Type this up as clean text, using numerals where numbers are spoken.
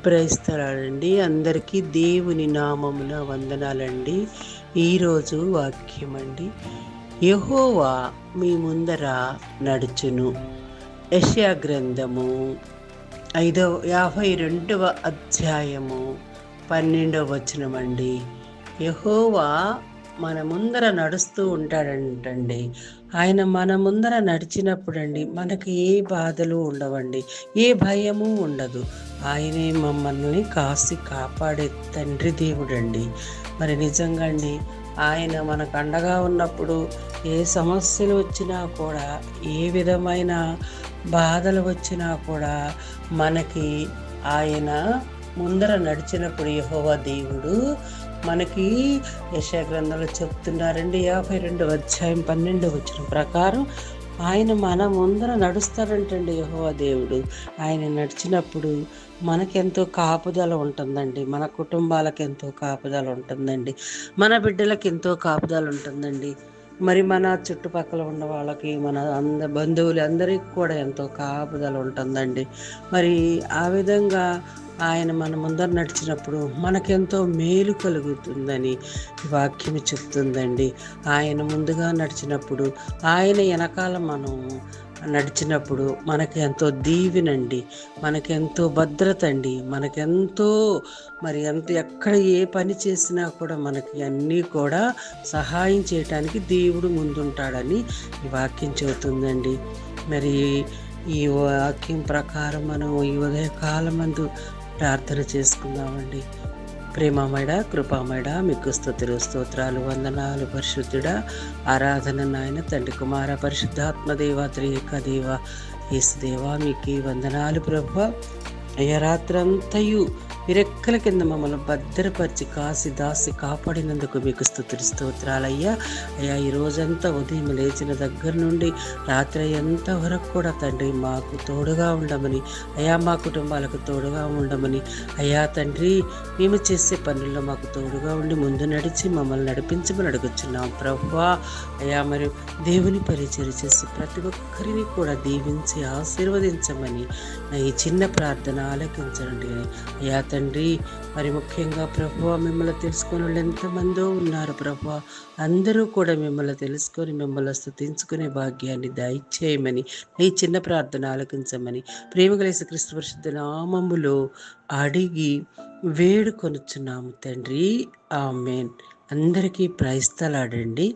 ప్రైస్తలాడండి. అందరికీ దేవుని నామమున వందనాలండి. ఈరోజు వాక్యమండి. యెహోవా మీ ముందర నడుచును. యెషయా గ్రంథము 52వ అధ్యాయము 12వ వచనమండి. యెహోవా మన ముందర నడుస్తూ ఉంటాడంటండి. ఆయన మన ముందర నడిచినప్పుడండి మనకి ఏ బాధలు ఉండవండి, ఏ భయము ఉండదు. ఆయనే మమ్మల్ని కాసి కాపాడే తండ్రి దేవుడండి. మరి నిజంగా అండి, ఆయన మనకు అండగా ఉన్నప్పుడు ఏ సమస్యలు వచ్చినా కూడా, ఏ విధమైన బాధలు వచ్చినా కూడా మనకి ఆయన ముందర నడిచినప్పుడు యెహోవా దేవుడు మనకి యెషయా గ్రంథంలో చెప్తున్నారండి. 52వ అధ్యాయం 12వ వచనం ప్రకారం ఆయన మన ముందర నడుస్తాడంటండి యెహోవా దేవుడు. ఆయన నడిచినప్పుడు మనకెంతో కాపుదల ఉంటుందండి, మన కుటుంబాలకు ఎంతో కాపుదల ఉంటుందండి, మన బిడ్డలకు ఎంతో కాపుదల ఉంటుందండి. మరి మన చుట్టుపక్కల ఉన్న వాళ్ళకి, మన బంధువులు అందరికీ కూడా ఎంతో కాపుదల ఉంటుందండి. మరి ఆ విధంగా ఆయన మన ముందర నడిచినప్పుడు మనకెంతో మేలు కలుగుతుందని వాక్యం చెప్తుందండి. ఆయన ముందుగా నడిచినప్పుడు, ఆయన వెనకాల మనం నడిచినప్పుడు మనకి ఎంతో దీవెనండి, మనకెంతో భద్రత అండి, మనకెంతో ఎక్కడ ఏ పని చేసినా కూడా మనకి అన్నీ కూడా సహాయం చేయటానికి దేవుడు ముందుంటాడని ఈ వాక్యం చెబుతుందండి. మరి ఈ వాక్యం ప్రకారం మనం ఈ ఉదయకాలమందు ప్రార్థన చేసుకుందామండి. ప్రేమమేడ, కృపామేడ, మీకు స్తుతులు, స్తోత్రాలు, వందనాలు పరిశుద్ధుడా, ఆరాధన నాయన తండ్రి, కుమార, పరిశుద్ధాత్మదేవ, త్రియేక దేవ, యేసుదేవా, మీకు వందనాలు ప్రభువా. అయ్యా, రాత్రంతయు విరెక్కల కింద మమ్మల్ని భద్రపరిచి కాసి దాసి కాపాడినందుకు మీకు స్తుతులు, స్తోత్రాలయ్యా. అయ్యా, ఈ రోజంతా ఉదయం లేచిన దగ్గర నుండి రాత్రి ఎంత వరకు కూడా తండ్రి మాకు తోడుగా ఉండమని, అయ్యా మా కుటుంబాలకు తోడుగా ఉండమని, అయ్యా తండ్రి మేము చేసే పనుల్లో మాకు తోడుగా ఉండి ముందు నడిచి మమ్మల్ని నడిపించమని అడుగుచున్నాం ప్రభువా. అయ్యా, మరి దేవుని పరిచయం చేసి ప్రతి ఒక్కరిని కూడా దీవించి ఆశీర్వదించమని ఈ చిన్న ప్రార్థన ఆలకించండి. అయ్యా తండ్రి, మరి ముఖ్యంగా ప్రభువా, మిమ్మల్ని తెలుసుకుని వాళ్ళు ఎంతమందో ఉన్నారు ప్రభువా. అందరూ కూడా మిమ్మల్ని తెలుసుకొని మిమ్మల్ని స్తుతించుకునే భాగ్యాన్ని దయచేయమని ఈ చిన్న ప్రార్థన ఆలకించమని ప్రేమగల యేసుక్రీస్తు పరిశుద్ధ నామములో అడిగి వేడుకొనుచున్నాము తండ్రి, ఆమేన్. అందరికీ ప్రైస్తలాడండి.